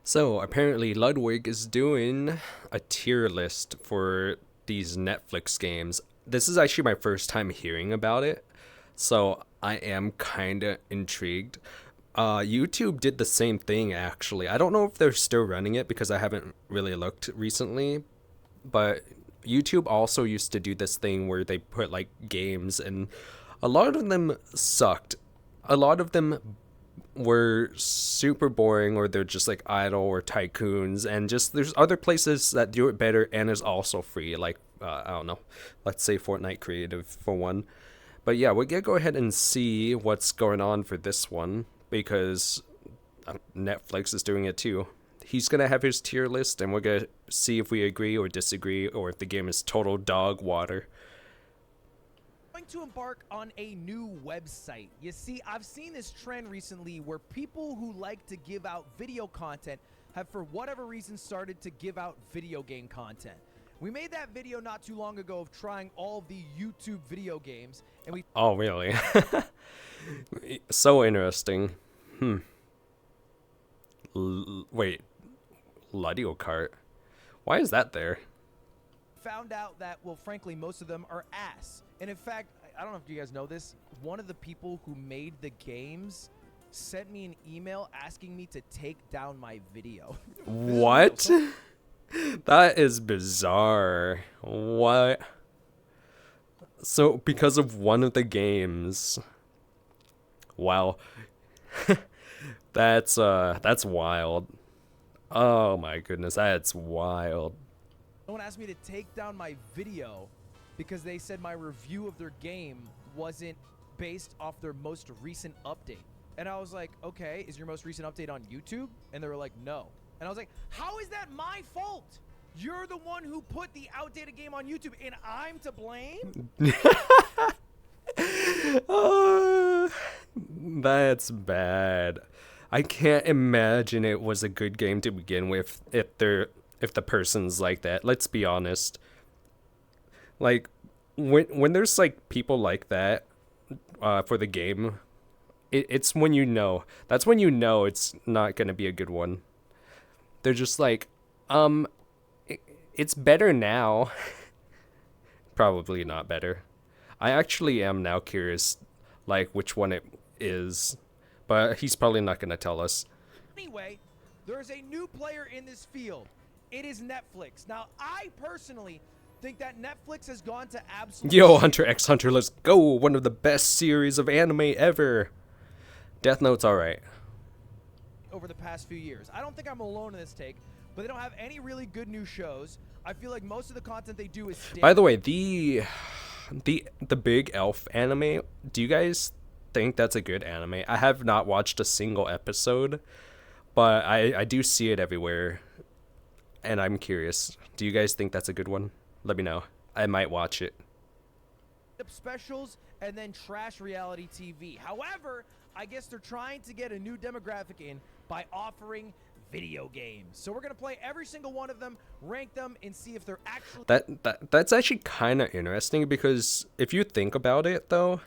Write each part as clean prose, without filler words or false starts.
So apparently Ludwig is doing a tier list for these Netflix games. This is actually my first time hearing about it, so I am kind of intrigued. YouTube did the same thing actually. I don't know if they're still running it because I haven't really looked recently, but YouTube also used to do this thing where they put like games and a lot of them sucked. A lot of them were super boring or they're just like idle or tycoons, and just there's other places that do it better and is also free, like I don't know, let's say Fortnite Creative for one. But yeah, we're gonna go ahead and see what's going on for this one because Netflix is doing it too. He's gonna have his tier list and we're gonna see if we agree or disagree or if the game is total dog water. Going to embark on a new website. You see, I've seen this trend recently where people who like to give out video content have, for whatever reason, started to give out video game content. We made that video not too long ago of trying all of the YouTube video games, and we Oh really? So interesting. Wait, Ludio Kart, why is that there? found out that, well, frankly, most of them are ass. And in fact, I don't know if you guys know this, one of the people who made the games sent me an email asking me to take down my video. What? That is bizarre. What? So because of one of the games. Wow. That's wild. Oh my goodness, that's wild. Someone asked me to take down my video because they said my review of their game wasn't based off their most recent update. And I was like, okay, is your most recent update on YouTube? And they were like, no. And I was like, how is that my fault? You're the one who put the outdated game on YouTube and I'm to blame? That's bad. I can't imagine it was a good game to begin with if the person's like that. Let's be honest. Like when there's like people like that for the game, it's when you know. That's when you know it's not gonna be a good one. They're just like, it's better now. Probably not better. I actually am now curious, like which one it is, but he's probably not gonna tell us. Anyway, there's a new player in this field. It is Netflix. Now, I personally think that Netflix has gone to absolute Yo, shit Hunter x Hunter, let's go! One of the best series of anime ever. Death Note's alright. over the past few years. I don't think I'm alone in this take, but they don't have any really good new shows. I feel like most of the content they do is By the way, the Big Elf anime, do you guys think that's a good anime? I have not watched a single episode, but I do see it everywhere, and I'm curious. Do you guys think that's a good one? Let me know. I might watch it. specials and then trash reality TV. However, I guess they're trying to get a new demographic in by offering video games. So we're going to play every single one of them, rank them, and see if they're actually... That's actually kind of interesting because if you think about it, though,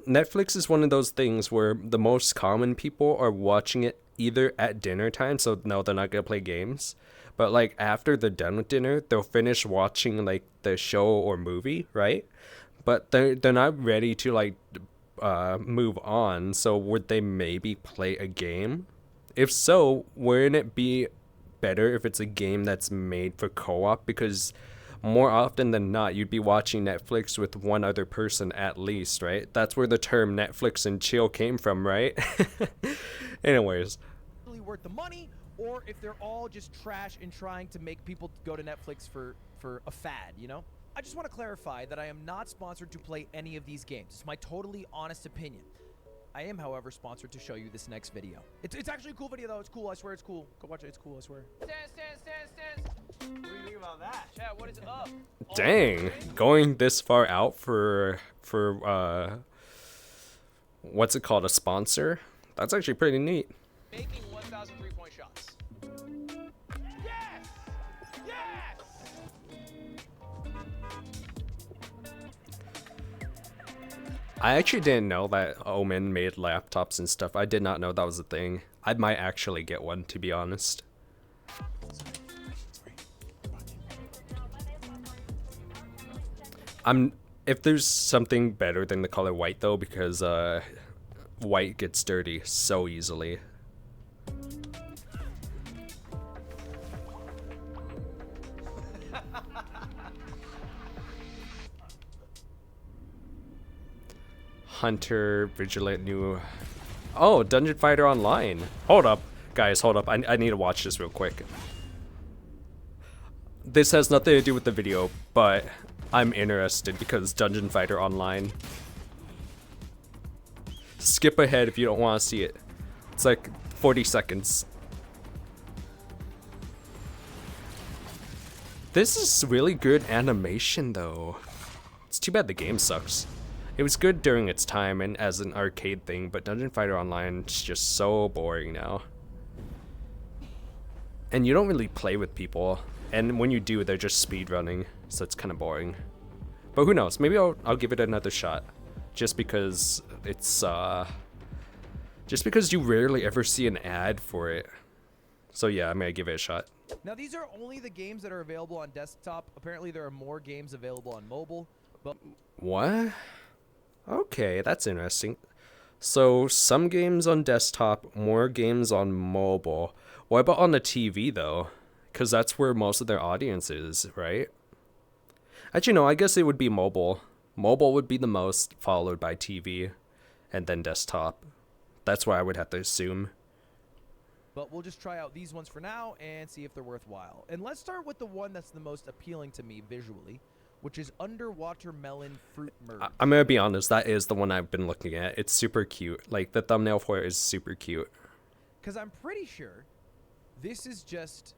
Netflix is one of those things where the most common people are watching it either at dinner time, so no, they're not going to play games, but like after they're done with dinner, they'll finish watching like the show or movie, right? But they're not ready to like move on, so would they maybe play a game? If so, wouldn't it be better if it's a game that's made for co-op? Because more often than not, you'd be watching Netflix with one other person at least, right? That's where the term Netflix and chill came from, right? Anyways. really worth the money, or if they're all just trash and trying to make people go to Netflix for a fad, you know? I just want to clarify that I am not sponsored to play any of these games. It's my totally honest opinion. I am, however, sponsored to show you this next video. It's actually a cool video, though. It's cool. I swear it's cool. Go watch it. It's cool. I swear. Stand. What do you think about that? Chat, what is up? Dang, going this far out for what's it called, a sponsor? That's actually pretty neat. Making 1,000 3-point shots. Yes! Yes! I actually didn't know that Omen made laptops and stuff. I did not know that was a thing. I might actually get one, to be honest. If there's something better than the color white though, because white gets dirty so easily. Hunter, Vigilant, new. Oh, Dungeon Fighter Online. Hold up, guys, hold up. I need to watch this real quick. This has nothing to do with the video, but I'm interested because Dungeon Fighter Online. Skip ahead if you don't want to see it. It's like 40 seconds. This is really good animation though. It's too bad the game sucks. It was good during its time and as an arcade thing, but Dungeon Fighter Online is just so boring now. And you don't really play with people, and when you do, they're just speedrunning, so it's kind of boring. But who knows? Maybe I'll give it another shot, just because it's just because you rarely ever see an ad for it. So yeah, I'm gonna give it a shot. Now these are only the games that are available on desktop. Apparently there are more games available on mobile, but What? Okay, that's interesting. So some games on desktop, more games on mobile. What about on the TV though? Because that's where most of their audience is, right? Actually, no, I guess it would be mobile. Mobile would be the most, followed by TV, and then desktop. That's what I would have to assume. But we'll just try out these ones for now and see if they're worthwhile. And let's start with the one that's the most appealing to me visually, which is Underwater Melon Fruit Merge. I'm gonna be honest, that is the one I've been looking at. It's super cute. Like, the thumbnail for it is super cute. Because I'm pretty sure this is just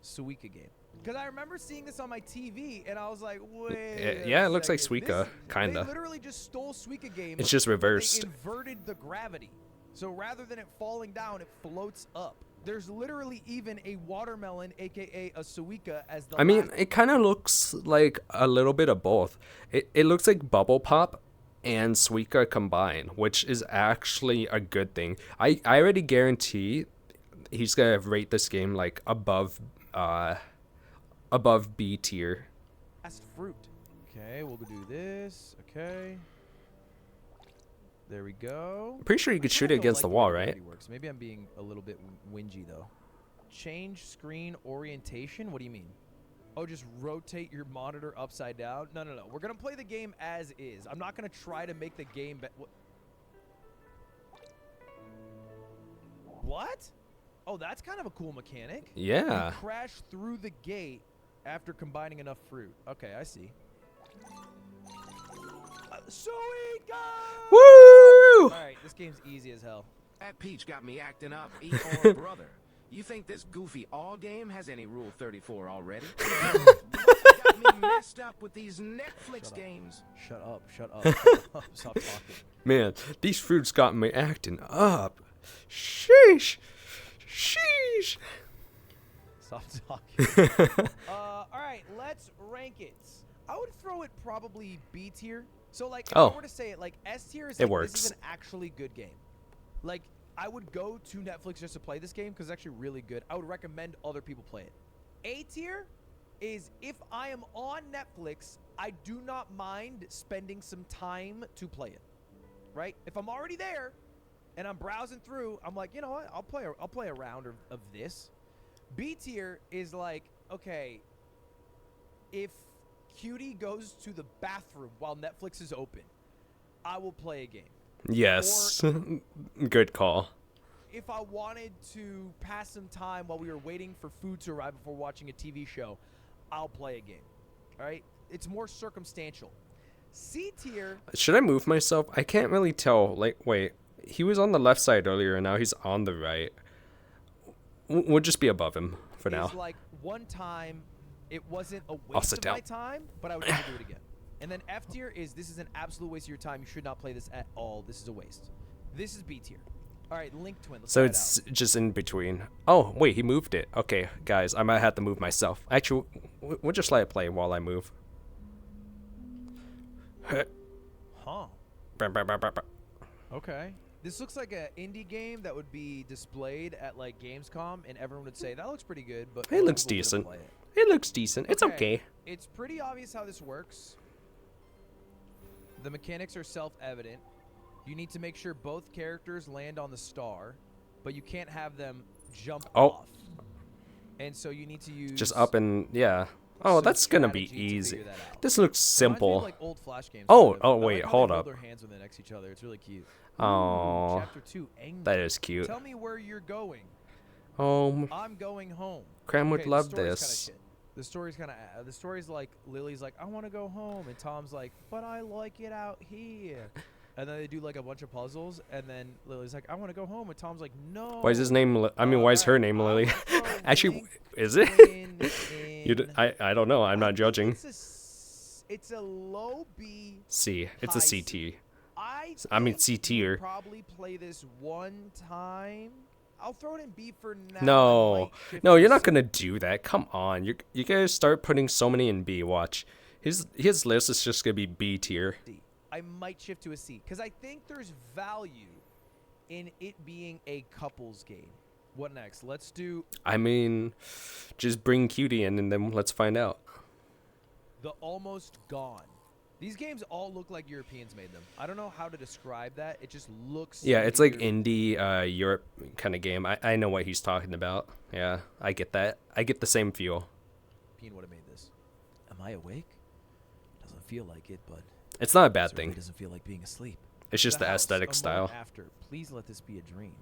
Suika game. Because I remember seeing this on my TV, and I was like, wait. Yeah, it looks like second. Suika, kinda. They literally just stole Suika game. It's just reversed. They inverted the gravity. So rather than it falling down, it floats up. There's literally even a watermelon, aka a Suika, as the I mean, it kind of looks like a little bit of both. It looks like Bubble Pop and Suika combined, which is actually a good thing. I already guarantee he's gonna rate this game like above B tier. last fruit. Okay, we'll do this. Okay. There we go. Pretty sure you could shoot it against the wall, right? Works. Maybe I'm being a little bit whingy though. Change screen orientation? What do you mean? Oh, just rotate your monitor upside down? No. We're going to play the game as is. I'm not going to try to make the game What? Oh, that's kind of a cool mechanic. Yeah. You crash through the gate after combining enough fruit. Okay, I see. Suika! Woo! Alright, this game's easy as hell. That peach got me acting up. Eat or brother. You think this goofy all game has any Rule 34 already? Got me messed up with these Netflix games. Shut up. Stop talking. Man, these fruits got me acting up. Sheesh. Sheesh. Stop talking. Alright, let's rank it. I would throw it probably B tier. So, like, if I were to say it, like, S tier is like, this is an actually good game. Like, I would go to Netflix just to play this game because it's actually really good. I would recommend other people play it. A tier is if I am on Netflix, I do not mind spending some time to play it. Right? If I'm already there and I'm browsing through, I'm like, you know what? I'll play a round of this. B tier is like, okay, if Cutie goes to the bathroom while Netflix is open, I will play a game. Yes. Or good call. if I wanted to pass some time while we were waiting for food to arrive before watching a TV show, I'll play a game. All right? It's more circumstantial. C tier. Should I move myself? I can't really tell. Like, wait. He was on the left side earlier, and now he's on the right. We'll just be above him for now. Is like one time, it wasn't a I'll waste sit of down. my time, but I would never do it again. And then F tier is this is an absolute waste of your time. You should not play this at all. This is a waste. This is B tier. All right, Link Twin. Let's So try it it's out. just in between. Oh, wait, he moved it. Okay, guys, I might have to move myself. Actually, we'll just let it play while I move. Huh. Okay. This looks like an indie game that would be displayed at like Gamescom, and everyone would say that looks pretty good, but It most looks people wouldn't decent. play it. It looks decent. It's okay. It's pretty obvious how this works. The mechanics are self-evident. You need to make sure both characters land on the star, but you can't have them jump off. And so you need to use Just up and yeah. Oh, some that's gonna be strategy to easy. figure that out. This looks Reminds me of, simple. like, old Flash games, Oh, kind of. oh, I like wait, how hold they up. hold their hands when they're next to each other. It's really cute. Oh, Chapter 2, Anger. that is cute. Tell me where you're going. Oh, I'm going home. Cram would Okay, love the story's this. Kinda shit. The story's like Lily's like, I want to go home, and Tom's like, but I like it out here. And then they do like a bunch of puzzles, and then Lily's like, I want to go home, and Tom's like, no. Why is his name? Why is her name Lily? Actually, is it? I don't know. I'm not judging. It's a low B. C. It's a high CT. I mean think C tier. you'll probably play this one time. I'll throw it in B for now. No, I might shift no, to you're not C. gonna do that. Come on, you guys start putting so many in B. Watch, his list is just gonna be B tier. I might shift to a C because I think there's value in it being a couples game. What next? Let's do I mean, just bring Cutie in and then let's find out. The Almost Gone. These games all look like Europeans made them. I don't know how to describe that. It just looks. Yeah, it's like weird. indie Europe kind of game. I know what he's talking about. Yeah, I get that. I get the same feel. European would have made this. Am I awake? Doesn't feel like it, but It's not a bad certainly thing. doesn't feel like being asleep. It's just the house, aesthetic a style. moment after, please let this be a dream.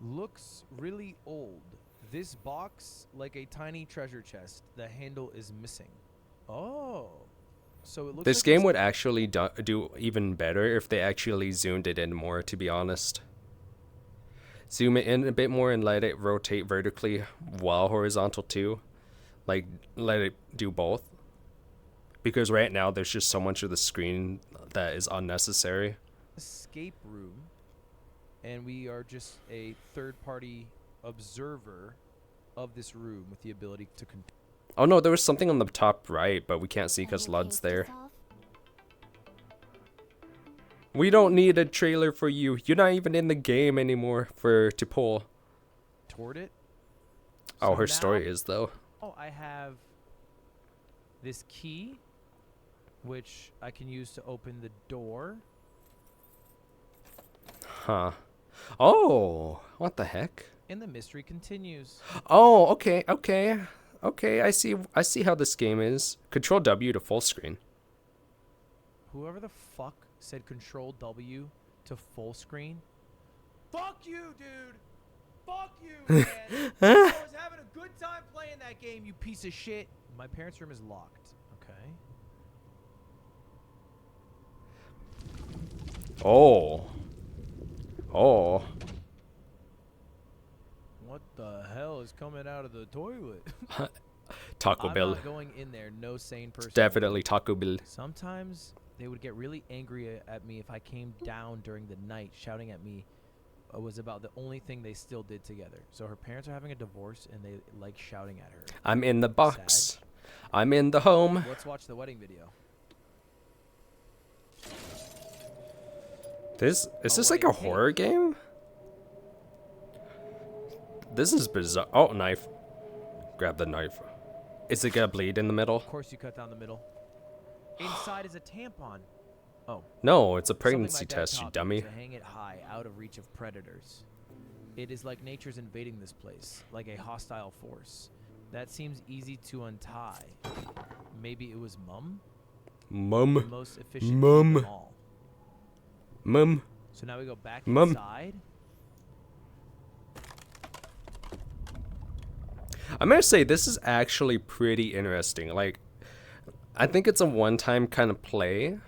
Looks really old. This box like a tiny treasure chest. The handle is missing. Oh, so it looks. This like game it's- would actually do even better if they actually zoomed it in more, to be honest. Zoom it in a bit more and let it rotate vertically while horizontal too. Like, let it do both. Because right now there's just so much of the screen that is unnecessary. escape room, and we are just a third-party observer of this room with the ability to. Oh no, there was something on the top right, but we can't see because Lud's there. We don't need a trailer for you. You're not even in the game anymore to pull. Toward it. Oh, So her now- story is though. Oh, I have this key, which I can use to open the door. Huh. Oh, what the heck? And the mystery continues. Oh, okay, okay. Okay, I see how this game is. Control W to full screen. Whoever the fuck said Control W to full screen. Fuck you, dude. Fuck you, man. I was having a good time playing that game, you piece of shit. My parents' room is locked. Okay. Oh. Oh. What the hell is coming out of the toilet? Taco I'm Bell. not going in there. No sane person. Definitely Taco Bell. Sometimes they would get really angry at me if I came down during the night shouting at me. It was about the only thing they still did together. So her parents are having a divorce and they like shouting at her. I'm in the box. I'm in the home. Let's watch the wedding video. Is this like a wait, hey. horror game? This is bizarre. Oh, knife. Grab the knife. Is it gonna bleed in the middle? Of course you cut down the middle. Inside is a tampon. Oh. No, it's a Something pregnancy my dad test, you taught me, dummy. to hang it high, out of reach of predators. It is like nature's invading this place, like a hostile force. That seems easy to untie. Maybe it was Mum? The Mum. most efficient Mum. of them all. Mum. So now we go back Mum. inside. I'm gonna say this is actually pretty interesting. Like, I think it's a one-time kind of play,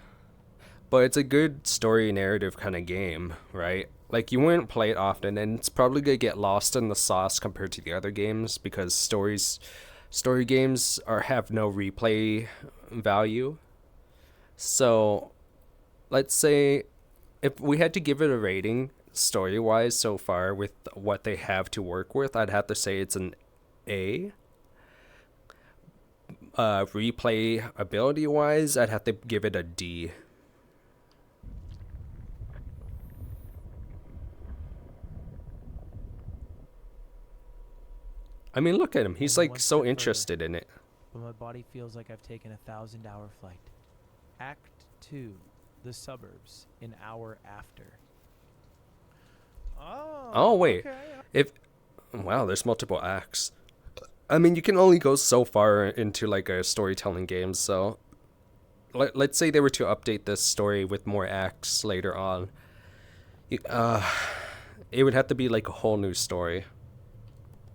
but it's a good story narrative kind of game, right? Like, you wouldn't play it often, and it's probably gonna get lost in the sauce compared to the other games because story games have no replay value. So, let's say if we had to give it a rating story-wise so far with what they have to work with, I'd have to say it's an A. Replay ability wise, I'd have to give it a D. I mean, look at him. He's Only like one so step further. interested in it. But my body feels like I've taken a 1,000-hour flight. Act 2, the suburbs, an hour after. Oh, wait. If wow, there's multiple acts. I mean, you can only go so far into like a storytelling game. So, let's say they were to update this story with more acts later on. It would have to be like a whole new story.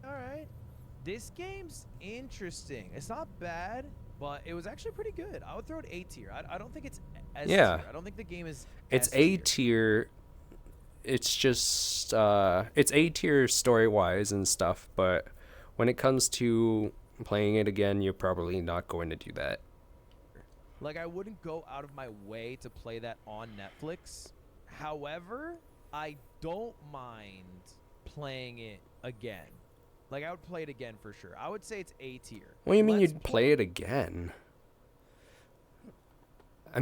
Alright. This game's interesting. It's not bad, but it was actually pretty good. I would throw it A tier. I don't think it's S Yeah. tier. I don't think the game is It's S A tier. tier. It's just it's A tier story wise and stuff, but when it comes to playing it again, you're probably not going to do that. Like, I wouldn't go out of my way to play that on Netflix. However, I don't mind playing it again. Like, I would play it again for sure. I would say it's A tier. What do you mean Let's you'd play it again? I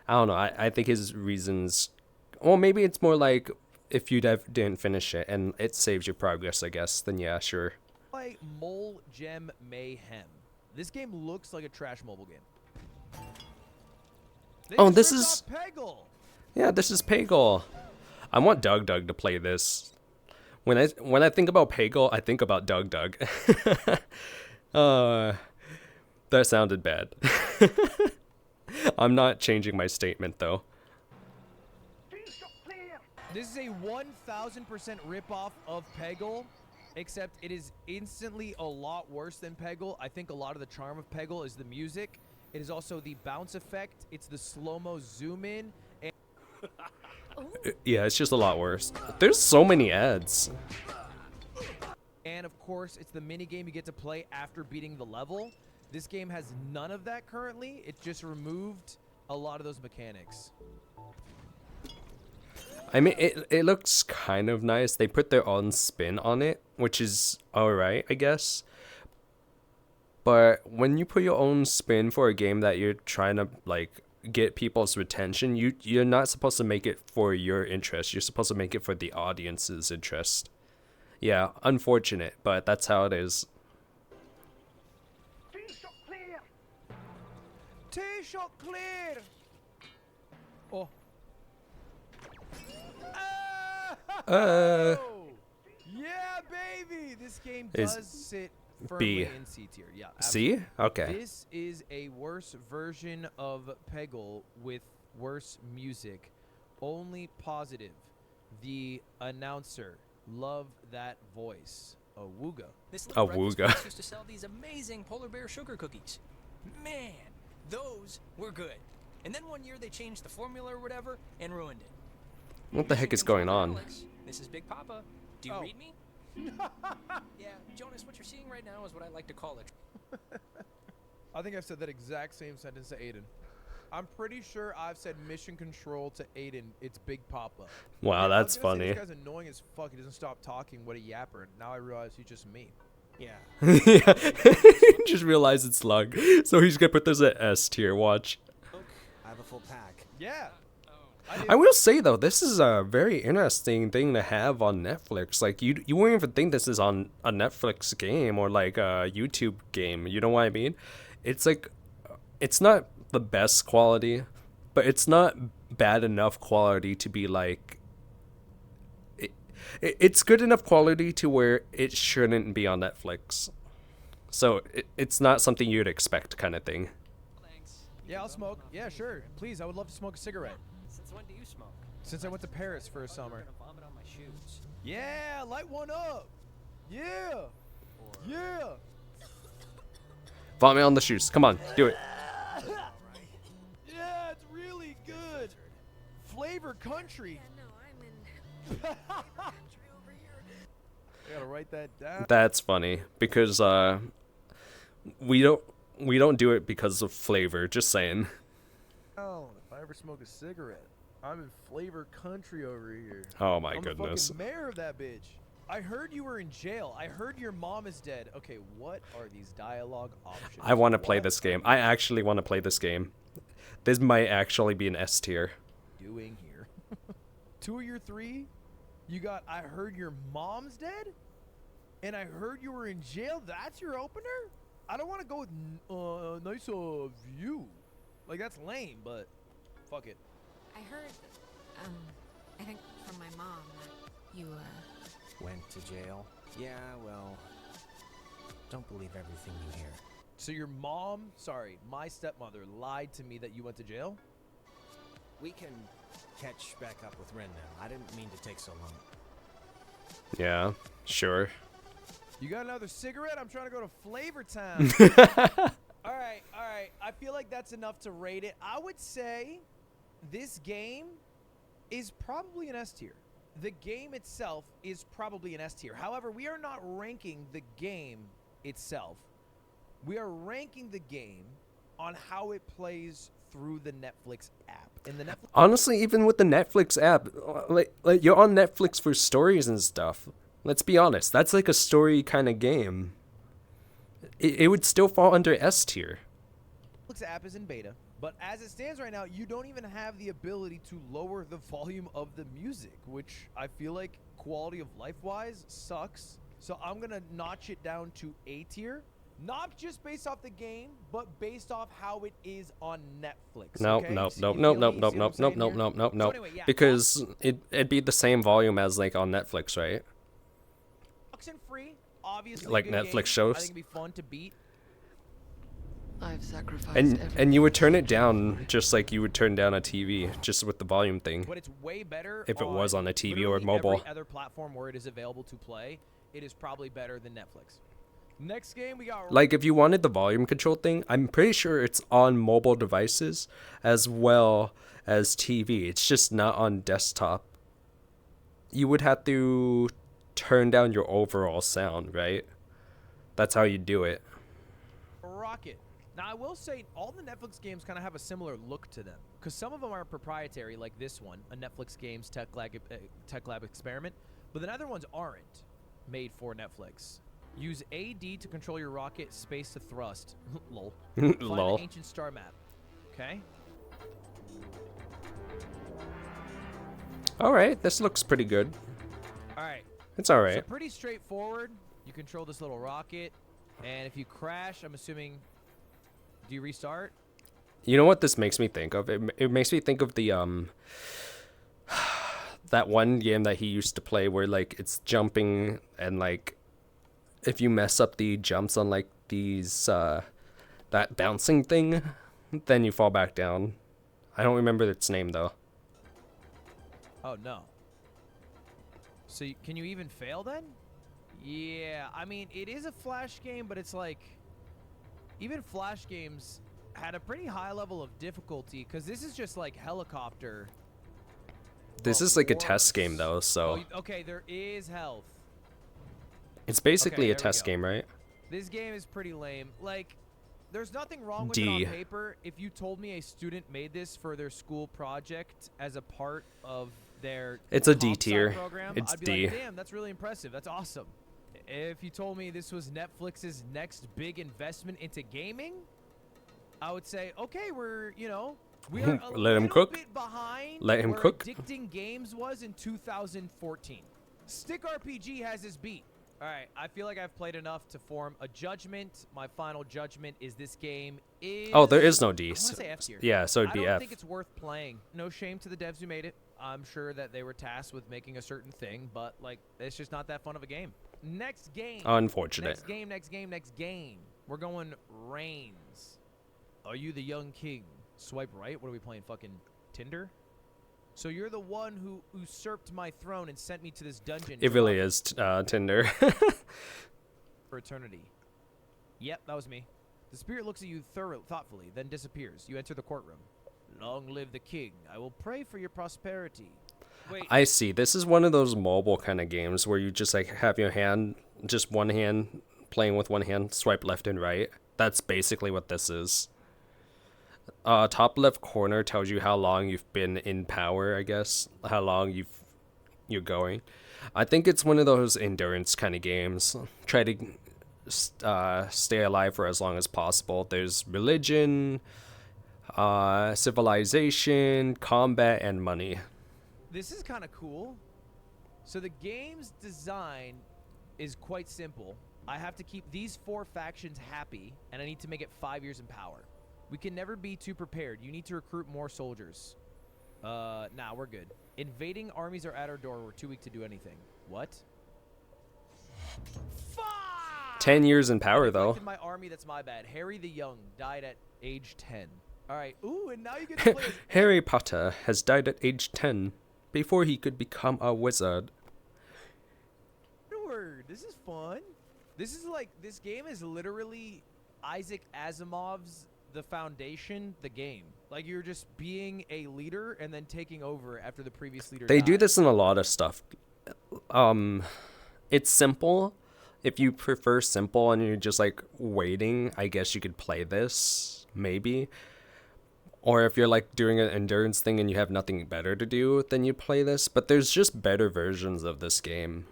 don't know. I think his reasons. Well, maybe it's more like if you didn't finish it and it saves your progress, I guess. Then yeah, sure. Play Mole Gem Mayhem. This game looks like a trash mobile game. They Oh, just this ripped is- off Peggle. Yeah, this is Pagel. I want Doug to play this. When I think about Pagel, I think about Doug. That sounded bad. I'm not changing my statement though. This is a 1,000% ripoff of Peggle, except it is instantly a lot worse than Peggle. I think a lot of the charm of Peggle is the music. It is also the bounce effect. It's the slow-mo zoom in. And Yeah, it's just a lot worse. There's so many ads. And of course, it's the mini game you get to play after beating the level. This game has none of that currently. It just removed a lot of those mechanics. I mean, it looks kind of nice. They put their own spin on it, which is alright, I guess. But when you put your own spin for a game that you're trying to like get people's attention, you're not supposed to make it for your interest. You're supposed to make it for the audience's interest. Yeah, unfortunate, but that's how it is. T-shot clear. Oh. Uh, Yeah, baby. This game Is does sit firmly B. in C tier. Yeah. See? Okay. This is a worse version of Peggle with worse music. Only positive. The announcer. Love that voice. Awooga. This A little breakfast wooga. place used to sell these amazing polar bear sugar cookies. Man, those were good. And then one year they changed the formula or whatever and ruined it. What the heck is going on? Alex, this is Big Papa. Do you Oh. read me? Yeah, Jonas, what you're seeing right now is what I like to call it. I think I've said that exact same sentence to Aiden. I'm pretty sure I've said mission control to Aiden. It's Big Papa. Wow, Yeah, I that's was gonna say, funny. This guy's annoying as fuck. He doesn't stop talking. What a yapper. Now I realize he's just me. Yeah. Yeah. Just realized it's Slug. So he's gonna put this at S tier, watch. I have a full pack. Yeah. I will say though, this is a very interesting thing to have on Netflix. Like you wouldn't even think this is on a Netflix game or like a YouTube game. You know what I mean? It's like, it's not the best quality, but it's not bad enough quality to be like. It's good enough quality to where it shouldn't be on Netflix. So it's not something you'd expect, kind of thing. Thanks. Yeah, I'll smoke. Yeah, sure. Please, I would love to smoke a cigarette. Since when do you smoke? Since I went to Paris for a summer. I'm gonna vomit on my shoes. Yeah, light one up. Yeah. Yeah. Vomit on the shoes. Come on, do it. Yeah, it's really good. Flavor country. I gotta write that down. That's funny because we don't do it because of flavor. Just saying. Oh, if I ever smoke a cigarette, I'm in flavor country over here. Oh my I'm goodness. the fucking mayor of that bitch. I heard you were in jail. I heard your mom is dead. Okay, what are these dialogue options? I want to play What this are game. you I actually want to play this game. This might actually be an S tier. doing here? 2 of your 3? You got I heard your mom's dead? And I heard you were in jail. That's your opener? I don't want to go with nice view. Like, that's lame, but fuck it. I heard, I think from my mom that you, Went to jail? Yeah, well, don't believe everything you hear. So your mom, sorry, my stepmother lied to me that you went to jail? We can catch back up with Ren now. I didn't mean to take so long. Yeah, sure. You got another cigarette? I'm trying to go to Flavor Town. All right. I feel like that's enough to rate it. I would say this game is probably an S tier. The game itself is probably an S tier. However, we are not ranking the game itself. We are ranking the game on how it plays through the Netflix app. And the Netflix Honestly, even with the Netflix app, like you're on Netflix for stories and stuff. Let's be honest, that's like a story kind of game. It would still fall under S tier. app is in beta, but as it stands right now, you don't even have the ability to lower the volume of the music, which I feel like quality of life-wise sucks. So I'm going to notch it down to A tier. Not just based off the game, but based off how it is on Netflix. No, okay? no, So no, you no, feel no, me? You no, see what no, I'm no, saying no, here? no, no, So no. anyway, yeah, Because it'd be the same volume as like on Netflix, right? and free, obviously. Like good Netflix game. shows? I think it'd be fun to beat. I've sacrificed And everything you would turn it for down just like you would turn down a TV, just with the volume thing. But it's way better If it was on a TV or literally mobile. Every other platform where it is available to play, it is probably better than Netflix. Next game we got. Like if you wanted the volume control thing, I'm pretty sure it's on mobile devices as well as TV. It's just not on desktop. You would have to turn down your overall sound, right? That's how you do it. Rocket. Now I will say all the Netflix games kind of have a similar look to them, because some of them are proprietary, like this one, a Netflix Games Tech Lab experiment, but the other ones aren't made for Netflix. Use AD to control your rocket, space to thrust. Lol. Find Lol. an ancient star map. Okay. All right, this looks pretty good. All right. It's all So right. pretty straightforward. You control this little rocket, and if you crash, I'm assuming, do you restart? You know what this makes me think of? It makes me think of the that one game that he used to play where like it's jumping and like if you mess up the jumps on like these that bouncing thing, then you fall back down. I don't remember its name though. Oh no. So can you even fail then? Yeah, I mean it is a Flash game, but it's like even Flash games had a pretty high level of difficulty, because this is just like helicopter. This but is like a worse. test game though, so Okay, there is health. it's basically Okay, a there we test go. game, right? This game is pretty lame. Like, there's nothing wrong with D. it on paper. If you told me a student made this for their school project as a part of their It's a D comp sci tier. program, It's I'd be D. like, damn, that's really impressive. That's awesome. If you told me this was Netflix's next big investment into gaming, I would say, okay, we're, we are a Let him little cook. bit behind Let him where cook. Addicting Games was in 2014. Stick RPG has his beat. All right, I feel like I've played enough to form a judgment. My final judgment is this game is... Oh, there is no I D. want to say F tier. Yeah, so it'd I be don't F. think it's worth playing. No shame to the devs who made it. I'm sure that they were tasked with making a certain thing, but like it's just not that fun of a game. Next game. Unfortunate. Next game. We're going Reigns. Are you the young king? Swipe right. What are we playing? Fucking Tinder? So you're the one who usurped my throne and sent me to this dungeon. It really is Tinder. For eternity. Yep, that was me. The spirit looks at you thoughtfully, then disappears. You enter the courtroom. Long live the king. I will pray for your prosperity. Wait. I see. This is one of those mobile kind of games where you just like have your hand, just one hand, playing with one hand, swipe left and right. That's basically what this is. Top left corner tells you how long you've been in power, I guess. How long you're going. I think it's one of those endurance kind of games. Try to stay alive for as long as possible. There's religion, civilization, combat, and money. This is kind of cool. So the game's design is quite simple. I have to keep these 4 factions happy, and I need to make it 5 years in power. We can never be too prepared. You need to recruit more soldiers. Nah, we're good. Invading armies are at our door. We're too weak to do anything. What? Fuck! 10 years in power, though. My army, that's my bad. Harry the Young died at age 10. All right. Ooh, and now you get to play as Harry Potter has died at age 10 before he could become a wizard. Edward. This is fun. This is like, this game is literally Isaac Asimov's The Foundation, the game. Like, you're just being a leader and then taking over after the previous leader They died. do this in a lot of stuff. It's simple. If you prefer simple and you're just like waiting, I guess you could play this, maybe. Or if you're like doing an endurance thing and you have nothing better to do, then you play this. But there's just better versions of this game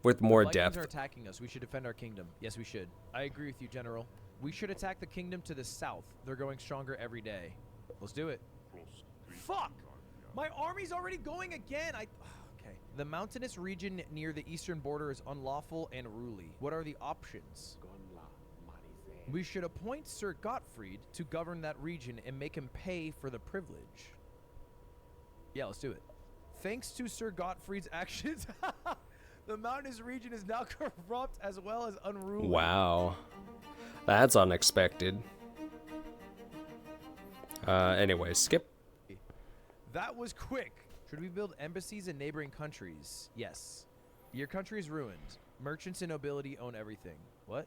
with more Vikings depth. are attacking us. We should defend our kingdom. Yes, we should. I agree with you, General. We should attack the kingdom to the south. They're going stronger every day. Let's do it. Fuck! My army's already going again. Okay. The mountainous region near the eastern border is unlawful and ruly. What are the options? We should appoint Sir Gottfried to govern that region and make him pay for the privilege. Yeah, let's do it. Thanks to Sir Gottfried's actions, the mountainous region is now corrupt as well as unruly. Wow. That's unexpected. Anyway, skip. That was quick. Should we build embassies in neighboring countries? Yes. Your country is ruined. Merchants and nobility own everything. What?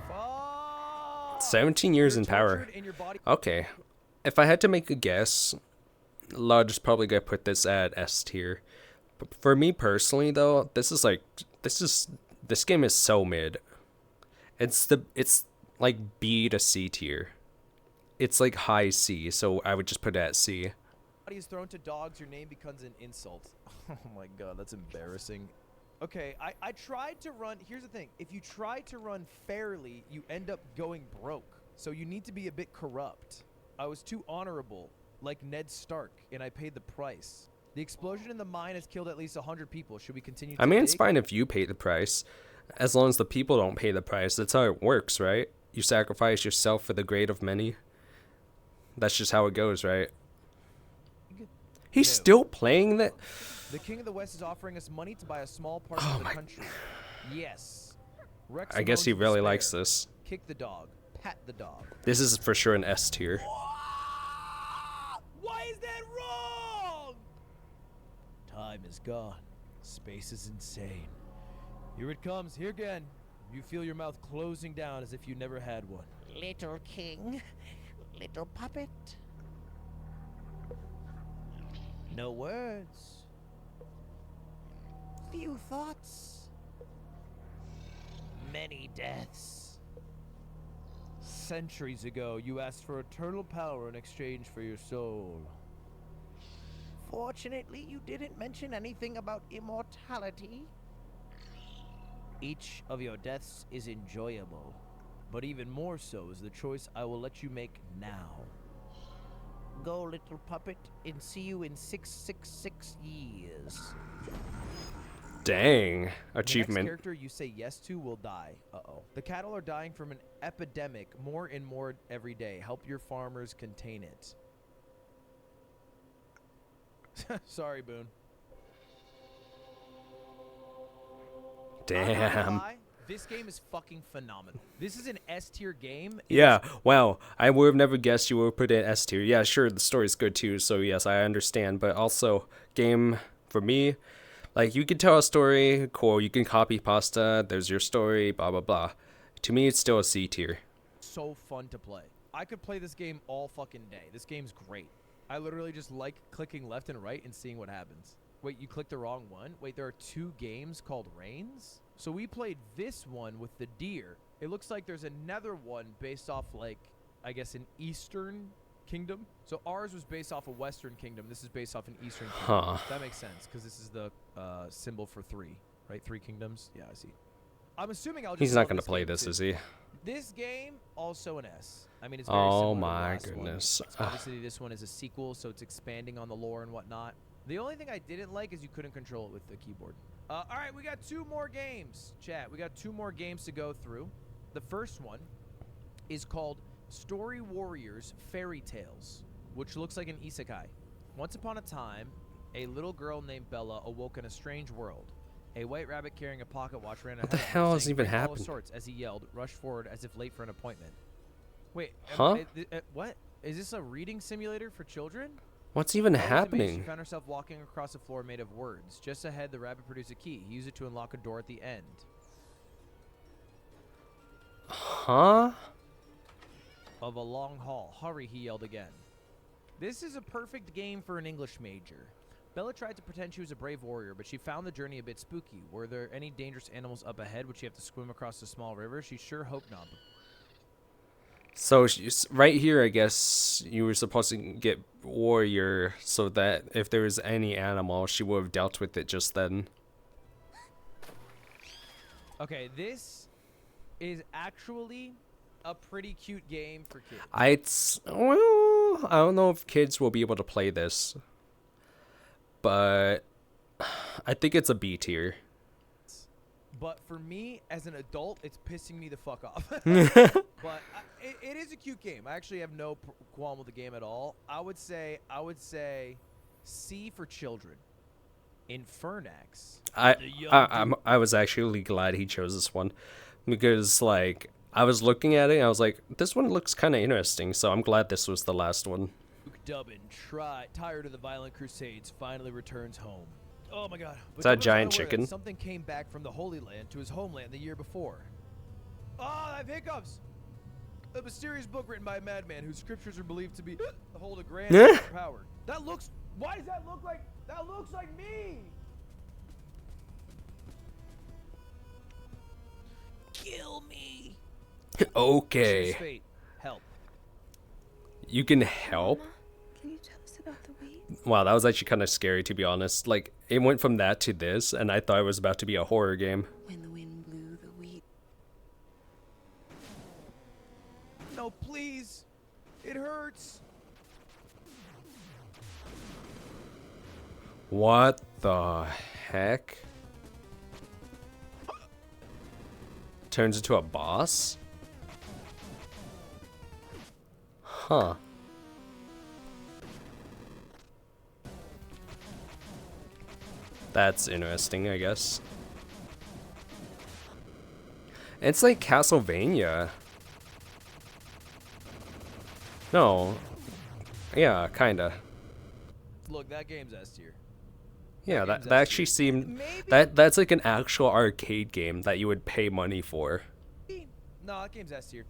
Fuck! 17 years You're in power. tortured in your body. Okay. If I had to make a guess, Lodge's probably gonna put this at S tier. But for me personally, though, this game is so mid. It's like B to C tier. It's like high C, so I would just put it at C. Body is thrown to dogs, your name becomes an insult. Oh my god, that's embarrassing. Okay, I tried to run. Here's the thing. If you try to run fairly, you end up going broke. So you need to be a bit corrupt. I was too honorable, like Ned Stark, and I paid the price. The explosion in the mine has killed at least 100 people. Should we continue to I mean, it's dig? fine if you pay the price, as long as the people don't pay the price. That's how it works, right? You sacrifice yourself for the great of many. That's just how it goes, right? He's still playing that? The King of the West is offering us money to buy a small part of the country. Yes. Rex I guess he emoji really despair. likes this. Kick the dog. Pat the dog. This is for sure an S tier. Why is that wrong? Time is gone. Space is insane. Here it comes. Here again. You feel your mouth closing down as if you never had one. Little king, little puppet. No words. Few thoughts. Many deaths. Centuries ago, you asked for eternal power in exchange for your soul. Fortunately, you didn't mention anything about immortality. Each of your deaths is enjoyable, but even more so is the choice I will let you make now. Go, little puppet, and see you in 666 years. Dang. The next Achievement. character you say yes to will die. Uh-oh. The cattle are dying from an epidemic more and more every day. Help your farmers contain it. Sorry, Boone. I'm not gonna Damn. lie, this game is fucking phenomenal. This is an S tier game. Yeah, wow. I would have never guessed you would put it in S tier. Yeah, sure, the story's good too, so yes, I understand. But also, game, for me, like, you can tell a story, cool, you can copy pasta, there's your story, blah, blah, blah. To me, it's still a C tier. So fun to play. I could play this game all fucking day. This game's great. I literally just like clicking left and right and seeing what happens. Wait, you clicked the wrong one? Wait, there are 2 games called Reigns? So we played this one with the deer. It looks like there's another one based off, like, I guess an Eastern kingdom. So ours was based off a Western kingdom. This is based off an Eastern kingdom. Huh. That makes sense, because this is the symbol for 3, right? 3 kingdoms? Yeah, I see. I'm assuming I'll just He's not love going to play game, this, too. is he? This game, also an S. I mean, it's very Oh similar to the my last one. goodness. Obviously, this one is a sequel, so it's expanding on the lore and whatnot. The only thing I didn't like is you couldn't control it with the keyboard. All right, we got 2 more games, chat. We got 2 more games to go through. The first one is called Story Warriors Fairy Tales, which looks like an isekai. Once upon a time, a little girl named Bella awoke in a strange world. A white rabbit carrying a pocket watch ran ahead What the of her, hell has saying, even "Bring all happened?" sorts," as he yelled, rushed forward as if late for an appointment. Wait, Huh? What? Is this a reading simulator for children? What's even Always amazed, she happening? found herself walking across a floor made of words. Just ahead, the rabbit produced a key. He used it to unlock a door at the end. Huh? Of a long hall. Hurry, he yelled again. This is a perfect game for an English major. Bella tried to pretend she was a brave warrior, but she found the journey a bit spooky. Were there any dangerous animals up ahead? Would she have to swim across the small river? She sure hoped not. So right here, I guess you were supposed to get warrior so that if there was any animal, she would have dealt with it just then. Okay, this is actually a pretty cute game for kids. Well, I don't know if kids will be able to play this, but I think it's a B tier. But for me, as an adult, it's pissing me the fuck off. But it is a cute game. I actually have no qualm with the game at all. I would say C for children. Infernax. I was actually glad he chose this one because like I was looking at it and I was like, this one looks kind of interesting, so I'm glad this was the last one. Luke Dubbin, tired of the violent crusades, finally returns home. Oh my god. But Is that Dubbin's giant unaware that chicken? Something came back from the Holy Land to his homeland the year before. Oh, I have hiccups! A mysterious book written by a madman whose scriptures are believed to be hold a grand power. Why does that look like me? Kill me. Okay, Fate. Help. you can help. Can you tell us about the weed? Wow, that was actually kind of scary, to be honest. Like, it went from that to this, and I thought it was about to be a horror game. When the wind blew the wheat. No, please. It hurts. What the heck? Turns into a boss? Huh. That's interesting, I guess. It's like Castlevania. No. Yeah, kinda. Look, that game's S tier. Yeah, game's that actually seemed that's like an actual arcade game that you would pay money for. No, that game's S tier.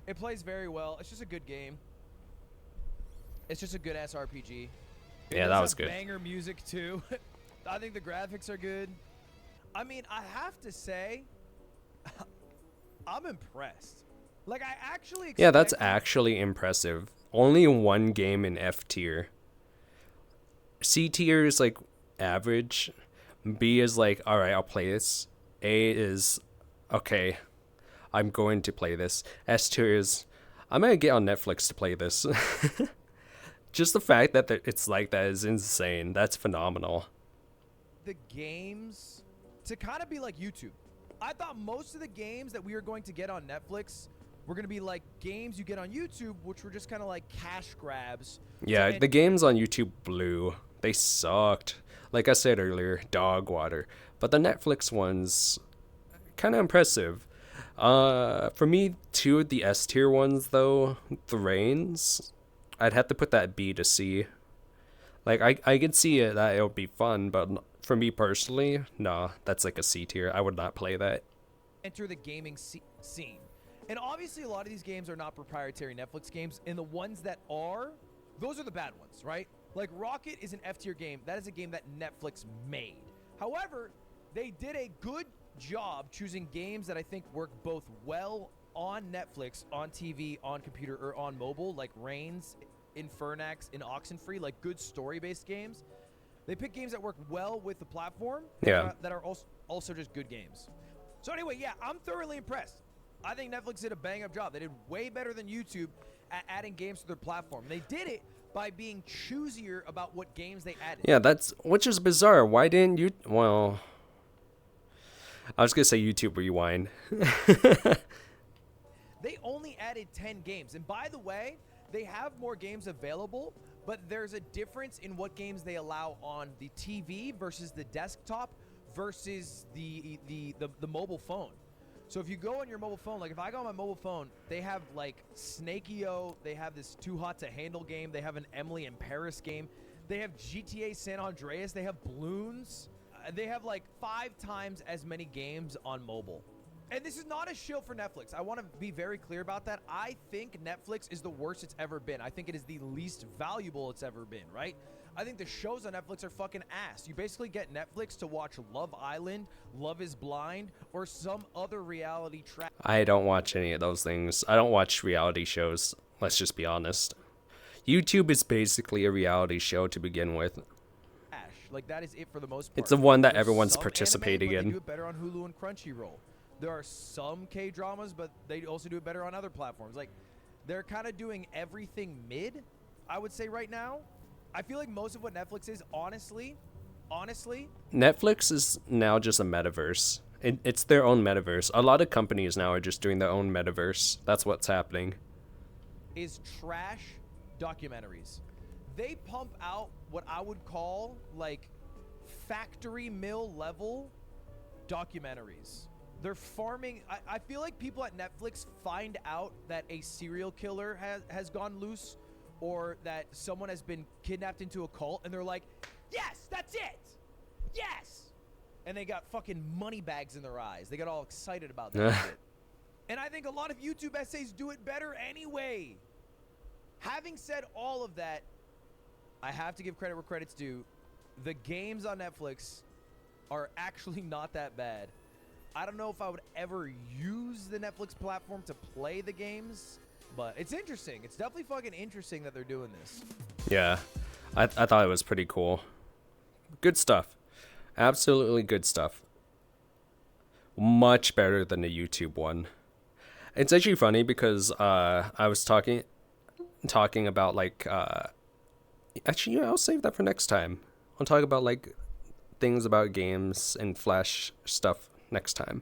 It plays very well. It's just a good game. It's just a good ass RPG. Yeah, that was good. Banger music too. I think the graphics are good. I mean, I have to say, I'm impressed. Like, I actually Yeah, that's expected- actually impressive. Only one game in F tier. C tier is like average. B is like, alright, I'll play this. A is, okay, I'm going to play this. S tier is, I'm gonna get on Netflix to play this. Just the fact that it's like that is insane. That's phenomenal. the games to kind of be like YouTube. I thought most of the games that we were going to get on Netflix were going to be like games you get on YouTube, which were just kind of like cash grabs. Yeah, the games on YouTube blew. They sucked. Like I said earlier, dog water. But the Netflix ones, kind of impressive. For me, two of the S tier ones though, The Reigns, I'd have to put that B to C. Like I could see it that it would be fun, but for me personally, nah, that's like a C tier. I would not play that. Enter the gaming scene. And obviously a lot of these games are not proprietary Netflix games, and the ones that are, those are the bad ones, right? Like Rocket is an F tier game. That is a game that Netflix made. However, they did a good job choosing games that I think work both well on Netflix, on TV, on computer, or on mobile, like Reigns, Infernax, and Oxenfree, like good story-based games. They pick games that work well with the platform, Yeah, that are also just good games. So anyway, yeah, I'm thoroughly impressed. I think Netflix did a bang-up job. They did way better than YouTube at adding games to their platform. They did it by being choosier about what games they added. Yeah, that's, which is bizarre. Why didn't you, well, I was gonna say YouTube Rewind. They only added 10 games. And by the way, they have more games available, but there's a difference in what games they allow on the TV versus the desktop versus the mobile phone. So if you go on your mobile phone, like if I go on my mobile phone, they have like Snakeo, they have this Too Hot to Handle game, they have an Emily in Paris game, they have GTA San Andreas, they have Bloons, they have like 5 times as many games on mobile. And this is not a shill for Netflix. I want to be very clear about that. I think Netflix is the worst it's ever been. I think it is the least valuable it's ever been, right? I think the shows on Netflix are fucking ass. You basically get Netflix to watch Love Island, Love is Blind, or some other reality trash. I don't watch any of those things. I don't watch reality shows. Let's just be honest. YouTube is basically a reality show to begin with. Like that is it for the most part. It's the one that There's everyone's some participating anime, but in. They do it better on Hulu and Crunchyroll. There are some K-dramas, but they also do it better on other platforms. Like, they're kind of doing everything mid, I would say right now. I feel like most of what Netflix is, honestly, Netflix is now just a metaverse. It's their own metaverse. A lot of companies now are just doing their own metaverse. That's what's happening. is trash documentaries. They pump out what I would call, like, factory mill level documentaries. They're farming. I feel like people at Netflix find out that a serial killer has gone loose or that someone has been kidnapped into a cult, and they're like, yes, that's it. Yes. And they got fucking money bags in their eyes. They got all excited about that shit. And I think a lot of YouTube essays do it better anyway. Having said all of that, I have to give credit where credit's due. The games on Netflix are actually not that bad. I don't know if I would ever use the Netflix platform to play the games, but it's interesting. It's definitely fucking interesting that they're doing this. Yeah, I thought it was pretty cool. Good stuff. Absolutely good stuff. Much better than the YouTube one. It's actually funny because I was talking about like actually, I'll save that for next time. I'll talk about like things about games and Flash stuff next time.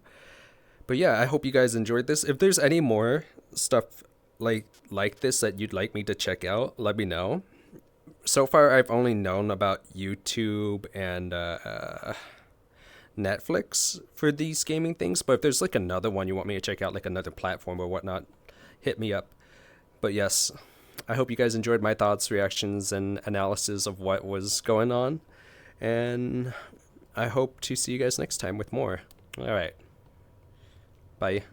But yeah, I hope you guys enjoyed this. If there's any more stuff like this that you'd like me to check out, let me know. So far, I've only known about YouTube and Netflix for these gaming things. But if there's like another one you want me to check out, like another platform or whatnot, hit me up. But yes, I hope you guys enjoyed my thoughts, reactions, and analysis of what was going on. And I hope to see you guys next time with more. All right. Bye.